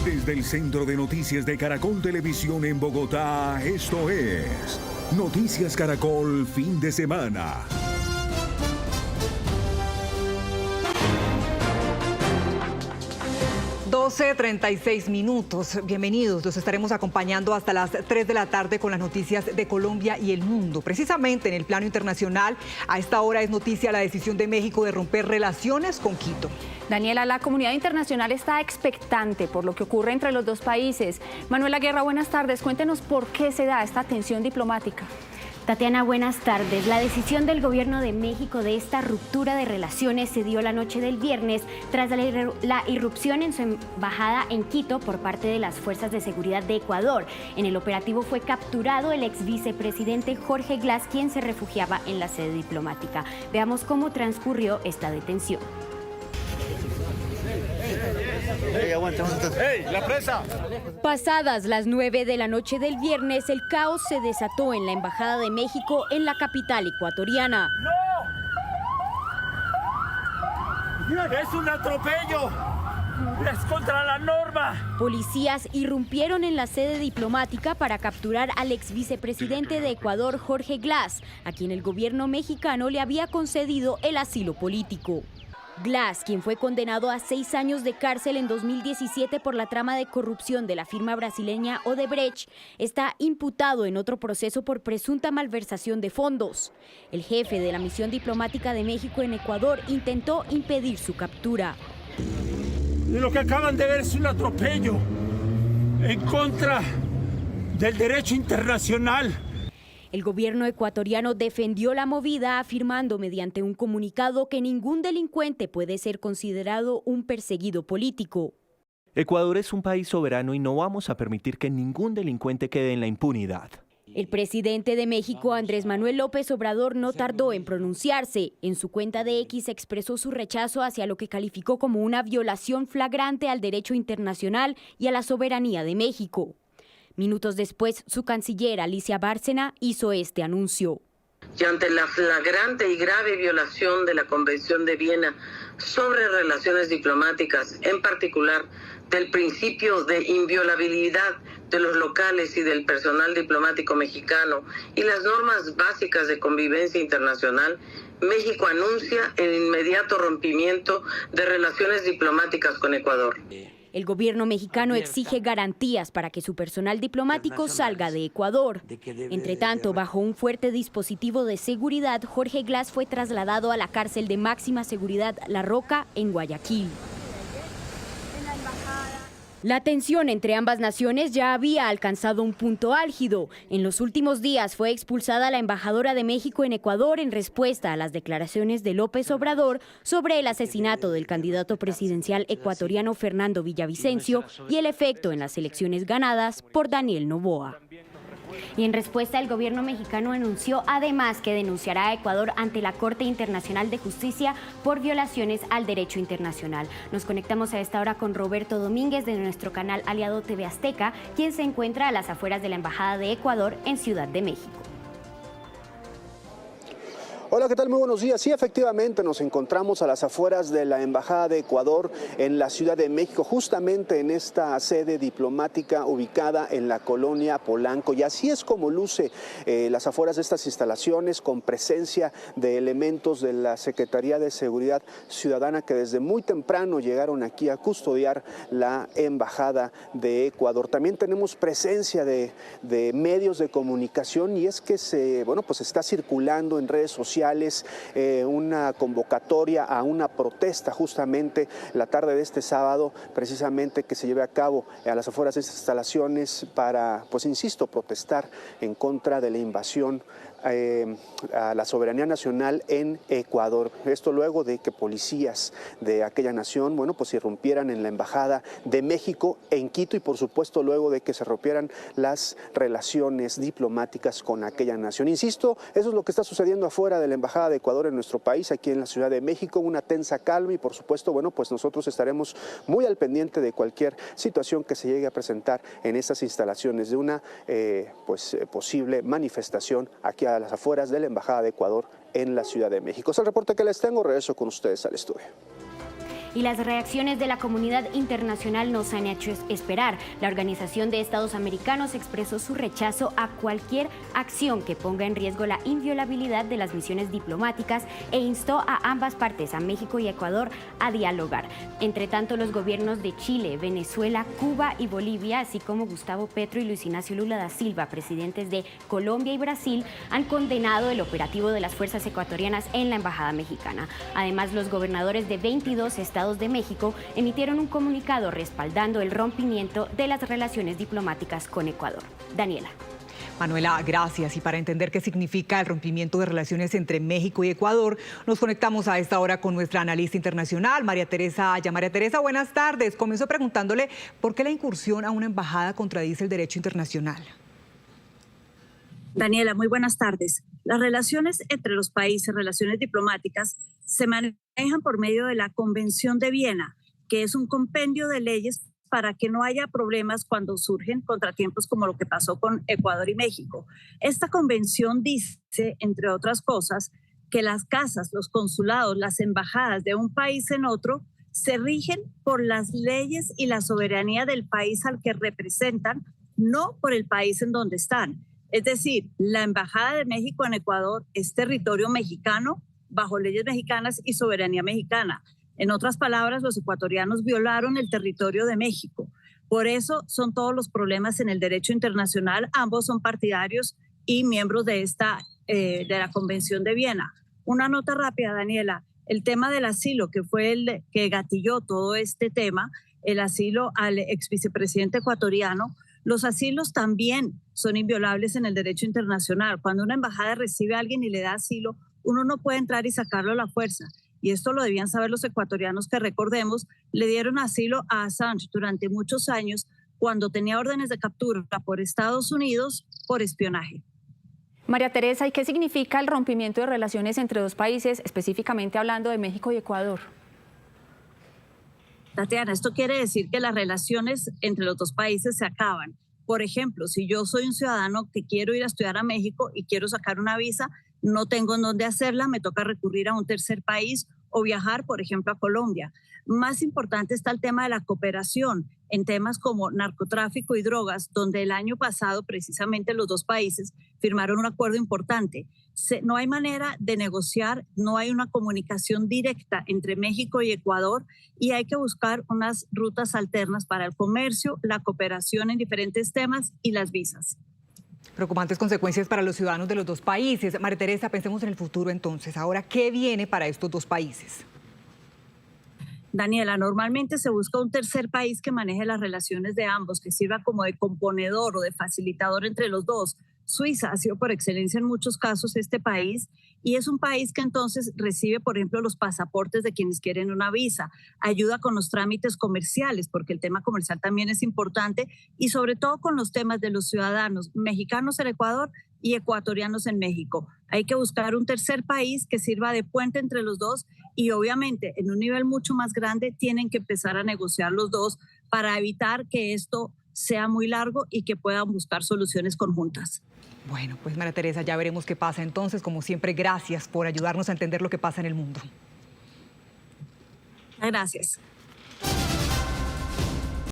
Desde el Centro de Noticias de Caracol Televisión en Bogotá, esto es Noticias Caracol Fin de Semana. 12:36 minutos. Bienvenidos. Los estaremos acompañando hasta las 3 de la tarde con las noticias de Colombia y el mundo. Precisamente en el plano internacional, a esta hora es noticia la decisión de México de romper relaciones con Quito. Daniela, la comunidad internacional está expectante por lo que ocurre entre los dos países. Manuela Guerra, buenas tardes. Cuéntenos por qué se da esta tensión diplomática. Tatiana, buenas tardes. La decisión del gobierno de México de esta ruptura de relaciones se dio la noche del viernes tras la irrupción en su embajada en Quito por parte de las fuerzas de seguridad de Ecuador. En el operativo fue capturado el ex vicepresidente Jorge Glass, quien se refugiaba en la sede diplomática. Veamos cómo transcurrió esta detención. ¡Ey, la presa! Pasadas las 9 de la noche del viernes, el caos se desató en la Embajada de México en la capital ecuatoriana. ¡No! ¡Es un atropello! ¡Es contra la norma! Policías irrumpieron en la sede diplomática para capturar al ex vicepresidente de Ecuador, Jorge Glass, a quien el gobierno mexicano le había concedido el asilo político. Glass, quien fue condenado a 6 años de cárcel en 2017 por la trama de corrupción de la firma brasileña Odebrecht, está imputado en otro proceso por presunta malversación de fondos. El jefe de la misión diplomática de México en Ecuador intentó impedir su captura. Lo que acaban de ver es un atropello en contra del derecho internacional. El gobierno ecuatoriano defendió la movida afirmando mediante un comunicado que ningún delincuente puede ser considerado un perseguido político. Ecuador es un país soberano y no vamos a permitir que ningún delincuente quede en la impunidad. El presidente de México, Andrés Manuel López Obrador, no tardó en pronunciarse. En su cuenta de X expresó su rechazo hacia lo que calificó como una violación flagrante al derecho internacional y a la soberanía de México. Minutos después, su canciller Alicia Bárcena hizo este anuncio. Y ante la flagrante y grave violación de la Convención de Viena sobre relaciones diplomáticas, en particular del principio de inviolabilidad de los locales y del personal diplomático mexicano y las normas básicas de convivencia internacional, México anuncia el inmediato rompimiento de relaciones diplomáticas con Ecuador. El gobierno mexicano exige garantías para que su personal diplomático salga de Ecuador. Entre tanto, bajo un fuerte dispositivo de seguridad, Jorge Glass fue trasladado a la cárcel de máxima seguridad La Roca en Guayaquil. La tensión entre ambas naciones ya había alcanzado un punto álgido. En los últimos días fue expulsada la embajadora de México en Ecuador en respuesta a las declaraciones de López Obrador sobre el asesinato del candidato presidencial ecuatoriano Fernando Villavicencio y el efecto en las elecciones ganadas por Daniel Noboa. Y en respuesta, el gobierno mexicano anunció además que denunciará a Ecuador ante la Corte Internacional de Justicia por violaciones al derecho internacional. Nos conectamos a esta hora con Roberto Domínguez de nuestro canal aliado TV Azteca, quien se encuentra a las afueras de la Embajada de Ecuador en Ciudad de México. Hola, ¿qué tal? Muy buenos días. Sí, efectivamente nos encontramos a las afueras de la Embajada de Ecuador en la Ciudad de México, justamente en esta sede diplomática ubicada en la colonia Polanco. Y así es como luce las afueras de estas instalaciones, con presencia de elementos de la Secretaría de Seguridad Ciudadana que desde muy temprano llegaron aquí a custodiar la Embajada de Ecuador. También tenemos presencia de medios de comunicación y es que pues está circulando en redes sociales una convocatoria a una protesta justamente la tarde de este sábado, precisamente que se lleve a cabo a las afueras de estas instalaciones para, pues insisto, protestar en contra de la invasión a la soberanía nacional en Ecuador. Esto luego de que policías de aquella nación, pues irrumpieran en la Embajada de México en Quito y por supuesto luego de que se rompieran las relaciones diplomáticas con aquella nación. Insisto, eso es lo que está sucediendo afuera de la Embajada de Ecuador en nuestro país, aquí en la Ciudad de México, una tensa calma y por supuesto, pues nosotros estaremos muy al pendiente de cualquier situación que se llegue a presentar en estas instalaciones de una posible manifestación aquí a las afueras de la Embajada de Ecuador en la Ciudad de México. Es el reporte que les tengo, regreso con ustedes al estudio. y las reacciones de la comunidad internacional no se han hecho esperar. La Organización de Estados Americanos expresó su rechazo a cualquier acción que ponga en riesgo la inviolabilidad de las misiones diplomáticas e instó a ambas partes, a México y Ecuador, a dialogar. Entre tanto, los gobiernos de Chile, Venezuela, Cuba y Bolivia, así como Gustavo Petro y Luis Ignacio Lula da Silva, presidentes de Colombia y Brasil, han condenado el operativo de las fuerzas ecuatorianas en la embajada mexicana. Además, los gobernadores de 22 estados de México emitieron un comunicado respaldando el rompimiento de las relaciones diplomáticas con Ecuador. Daniela. Manuela, gracias. Y para entender qué significa el rompimiento de relaciones entre México y Ecuador, nos conectamos a esta hora con nuestra analista internacional, María Teresa Aya. María Teresa, buenas tardes. Comienzo preguntándole por qué la incursión a una embajada contradice el derecho internacional. Daniela, muy buenas tardes. Las relaciones entre los países, relaciones diplomáticas, se manejan por medio de la Convención de Viena, que es un compendio de leyes para que no haya problemas cuando surgen contratiempos como lo que pasó con Ecuador y México. Esta convención dice, entre otras cosas, que las casas, los consulados, las embajadas de un país en otro se rigen por las leyes y la soberanía del país al que representan, no por el país en donde están. Es decir, la Embajada de México en Ecuador es territorio mexicano, bajo leyes mexicanas y soberanía mexicana. En otras palabras, los ecuatorianos violaron el territorio de México. Por eso son todos los problemas en el derecho internacional. Ambos son partidarios y miembros de la Convención de Viena. Una nota rápida, Daniela. El tema del asilo, que fue el que gatilló todo este tema, el asilo al ex vicepresidente ecuatoriano. Los asilos también son inviolables en el derecho internacional. Cuando una embajada recibe a alguien y le da asilo, uno no puede entrar y sacarlo a la fuerza. Y esto lo debían saber los ecuatorianos que, recordemos, le dieron asilo a Assange durante muchos años cuando tenía órdenes de captura por Estados Unidos por espionaje. María Teresa, ¿y qué significa el rompimiento de relaciones entre dos países, específicamente hablando de México y Ecuador? Tatiana, esto quiere decir que las relaciones entre los dos países se acaban. Por ejemplo, si yo soy un ciudadano que quiero ir a estudiar a México y quiero sacar una visa, no tengo en dónde hacerla, me toca recurrir a un tercer país o viajar, por ejemplo, a Colombia. Más importante está el tema de la cooperación en temas como narcotráfico y drogas, donde el año pasado precisamente los dos países firmaron un acuerdo importante. No hay manera de negociar, no hay una comunicación directa entre México y Ecuador y hay que buscar unas rutas alternas para el comercio, la cooperación en diferentes temas y las visas. Preocupantes consecuencias para los ciudadanos de los dos países. María Teresa, pensemos en el futuro entonces. Ahora, ¿qué viene para estos dos países? Daniela, normalmente se busca un tercer país que maneje las relaciones de ambos, que sirva como de componedor o de facilitador entre los dos. Suiza ha sido por excelencia en muchos casos este país y es un país que entonces recibe, por ejemplo, los pasaportes de quienes quieren una visa, ayuda con los trámites comerciales, porque el tema comercial también es importante, y sobre todo con los temas de los ciudadanos mexicanos en Ecuador y ecuatorianos en México. Hay que buscar un tercer país que sirva de puente entre los dos y obviamente en un nivel mucho más grande tienen que empezar a negociar los dos para evitar que esto sea muy largo y que puedan buscar soluciones conjuntas. Bueno, pues María Teresa, ya veremos qué pasa entonces. Como siempre, gracias por ayudarnos a entender lo que pasa en el mundo. Gracias.